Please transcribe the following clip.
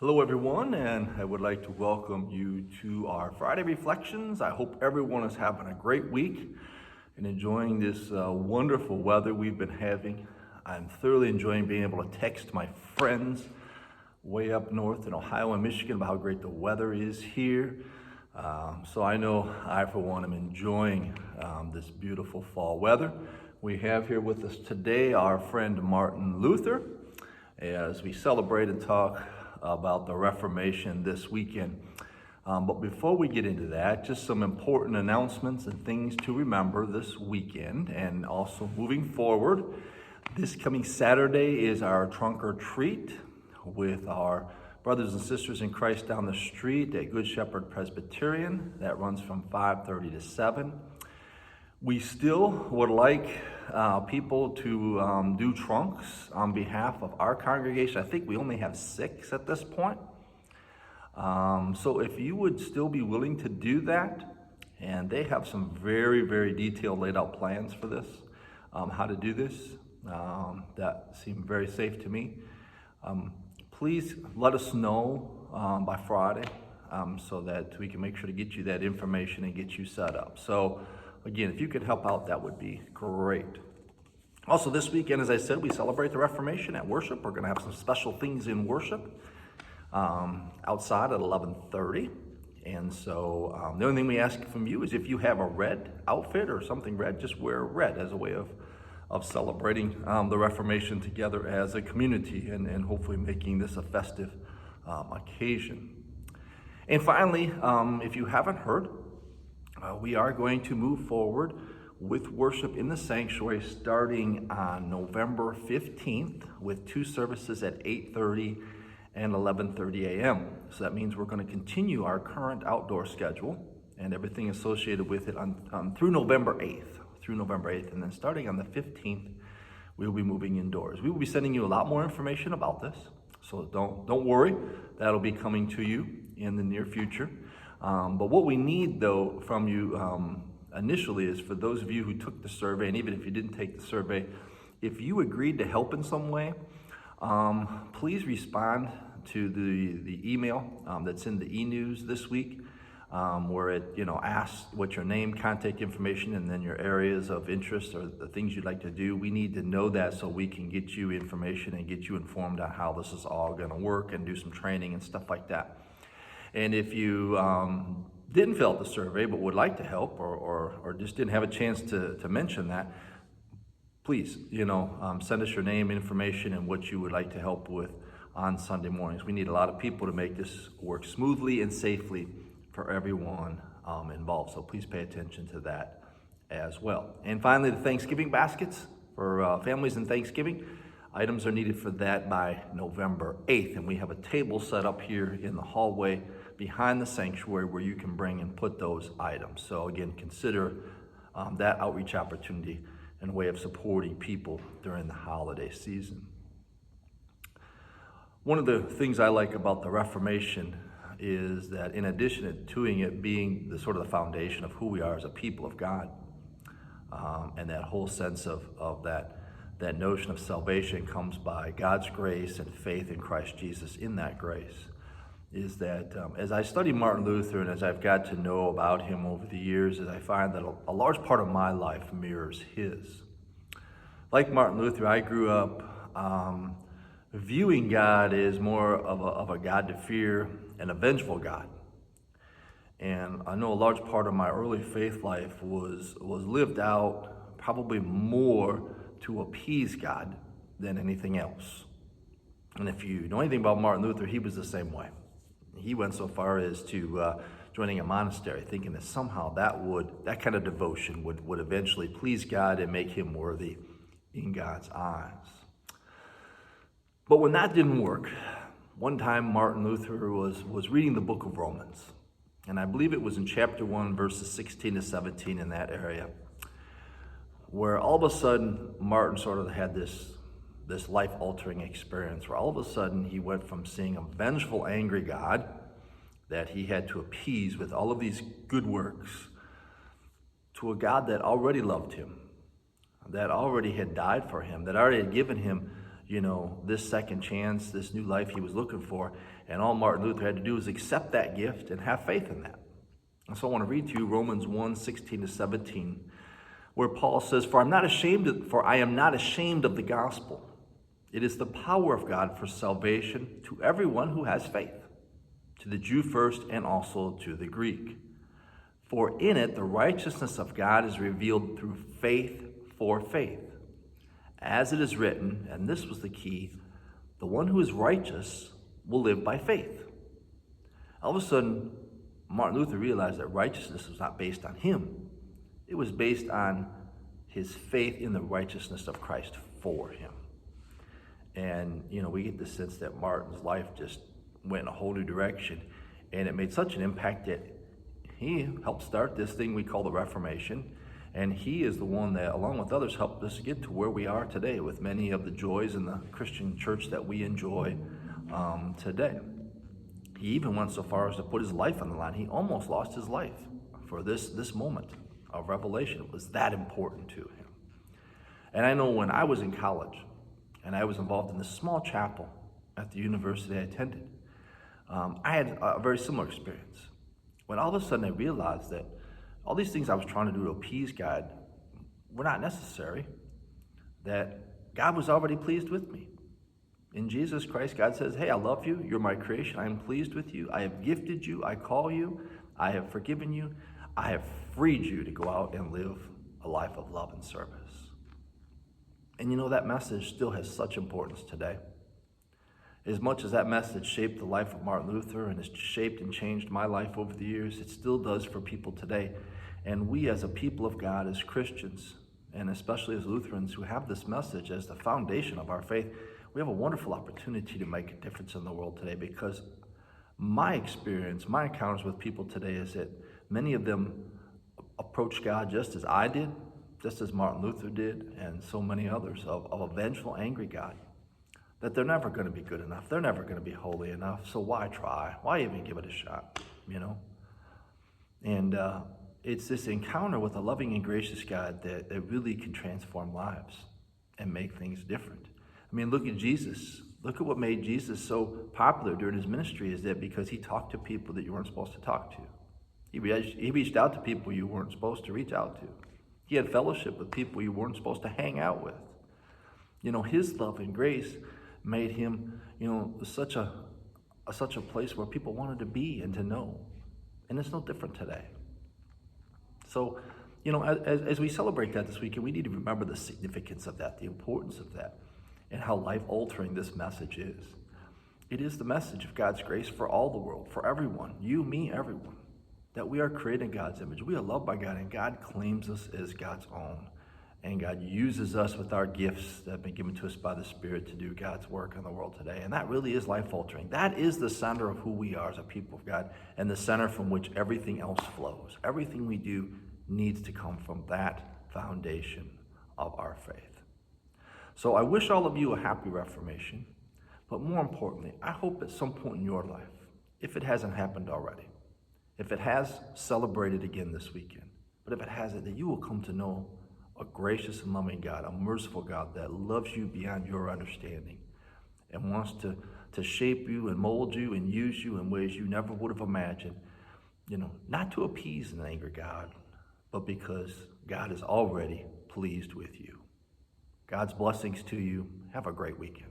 Hello, everyone, and I would like to welcome you to our Friday Reflections. I hope everyone is having a great week and enjoying this wonderful weather we've been having. I'm thoroughly enjoying being able to text my friends way up north in Ohio and Michigan about how great the weather is here. So I know I, for one, am enjoying this beautiful fall weather. We have here with us today our friend Martin Luther as we celebrate and talk about the Reformation this weekend. But before we get into that, just some important announcements and things to remember this weekend and also moving forward. This coming Saturday is our trunk or treat with our brothers and sisters in Christ down the street at Good Shepherd Presbyterian. That runs from 5:30 to 7. We still would like people to do trunks on behalf of our congregation. I think we only have 6 at this point. So if you would still be willing to do that, and they have some very, very detailed laid out plans for this, how to do this, that seem very safe to me. Please let us know by Friday so that we can make sure to get you that information and get you set up. So again, if you could help out, that would be great. Also, this weekend, as I said, we celebrate the Reformation at worship. We're going to have some special things in worship outside at 11:30. And so the only thing we ask from you is if you have a red outfit or something red, just wear red as a way of celebrating the Reformation together as a community and hopefully making this a festive occasion. And finally, if you haven't heard, we are going to move forward with worship in the sanctuary starting on November 15th with 2 services at 8:30 and 11:30 a.m. So that means we're going to continue our current outdoor schedule and everything associated with it through November 8th. And then starting on the 15th, we'll be moving indoors. We will be sending you a lot more information about this. So don't worry, that'll be coming to you in the near future. But what we need, though, from you initially is for those of you who took the survey, and even if you didn't take the survey, if you agreed to help in some way, please respond to the email that's in the e-news this week, where it asks what your name, contact information, and then your areas of interest or the things you'd like to do. We need to know that so we can get you information and get you informed on how this is all going to work and do some training and stuff like that. And if you didn't fill out the survey but would like to help or just didn't have a chance to mention that, please, send us your name, information, and what you would like to help with on Sunday mornings. We need a lot of people to make this work smoothly and safely for everyone involved. So please pay attention to that as well. And finally, the Thanksgiving baskets for families in Thanksgiving. Items are needed for that by November 8th, and we have a table set up here in the hallway behind the sanctuary where you can bring and put those items. So again, consider that outreach opportunity and a way of supporting people during the holiday season. One of the things I like about the Reformation is that in addition to it being the sort of the foundation of who we are as a people of God, and that whole sense of that notion of salvation comes by God's grace and faith in Christ Jesus in that grace, is that as I study Martin Luther and as I've got to know about him over the years, is I find that a large part of my life mirrors his. Like Martin Luther, I grew up viewing God as more of a God to fear and a vengeful God. And I know a large part of my early faith life was lived out probably more to appease God than anything else. And if you know anything about Martin Luther, he was the same way. He went so far as to joining a monastery, thinking that somehow that kind of devotion would eventually please God and make him worthy in God's eyes. But when that didn't work, one time Martin Luther was reading the book of Romans. And I believe it was in chapter 1, verses 16 to 17 in that area, where all of a sudden Martin sort of had this life-altering experience where all of a sudden he went from seeing a vengeful, angry God that he had to appease with all of these good works to a God that already loved him, that already had died for him, that already had given him, this second chance, this new life he was looking for. And all Martin Luther had to do was accept that gift and have faith in that. And so I want to read to you Romans 1:16-17, where Paul says, For I am not ashamed of the gospel. It is the power of God for salvation to everyone who has faith, to the Jew first and also to the Greek. For in it the righteousness of God is revealed through faith for faith. As it is written, and this was the key, the one who is righteous will live by faith. All of a sudden, Martin Luther realized that righteousness was not based on him. It was based on his faith in the righteousness of Christ for him. And, we get the sense that Martin's life just went in a whole new direction. And it made such an impact that he helped start this thing we call the Reformation. And he is the one that, along with others, helped us get to where we are today with many of the joys in the Christian church that we enjoy today. He even went so far as to put his life on the line. He almost lost his life for this moment of revelation. It was that important to him. And I know when I was in college and I was involved in this small chapel at the university I attended, I had a very similar experience. When all of a sudden I realized that all these things I was trying to do to appease God were not necessary, that God was already pleased with me. In Jesus Christ, God says, hey, I love you. You're my creation. I am pleased with you. I have gifted you. I call you. I have forgiven you. I have freed you to go out and live a life of love and service. And that message still has such importance today. As much as that message shaped the life of Martin Luther and has shaped and changed my life over the years, it still does for people today. And we as a people of God, as Christians, and especially as Lutherans who have this message as the foundation of our faith, we have a wonderful opportunity to make a difference in the world today, because my experience, my encounters with people today is that many of them approach God just as I did, just as Martin Luther did, and so many others, of a vengeful, angry God, that they're never going to be good enough. They're never going to be holy enough. So why try? Why even give it a shot? And it's this encounter with a loving and gracious God that really can transform lives and make things different. Look at Jesus. Look at what made Jesus so popular during his ministry, is that because he talked to people that you weren't supposed to talk to. He reached out to people you weren't supposed to reach out to. He had fellowship with people you weren't supposed to hang out with. His love and grace made him, such a place where people wanted to be and to know. And it's no different today. So, as we celebrate that this weekend, we need to remember the significance of that, the importance of that, and how life-altering this message is. It is the message of God's grace for all the world, for everyone, you, me, everyone, that we are created in God's image. We are loved by God, and God claims us as God's own. And God uses us with our gifts that have been given to us by the Spirit to do God's work in the world today. And that really is life-altering. That is the center of who we are as a people of God, and the center from which everything else flows. Everything we do needs to come from that foundation of our faith. So I wish all of you a happy Reformation, but more importantly, I hope at some point in your life, if it hasn't happened already, if it has, celebrated again this weekend, but if it hasn't, that you will come to know a gracious and loving God, a merciful God that loves you beyond your understanding and wants to shape you and mold you and use you in ways you never would have imagined, not to appease an angry God, but because God is already pleased with you. God's blessings to you. Have a great weekend.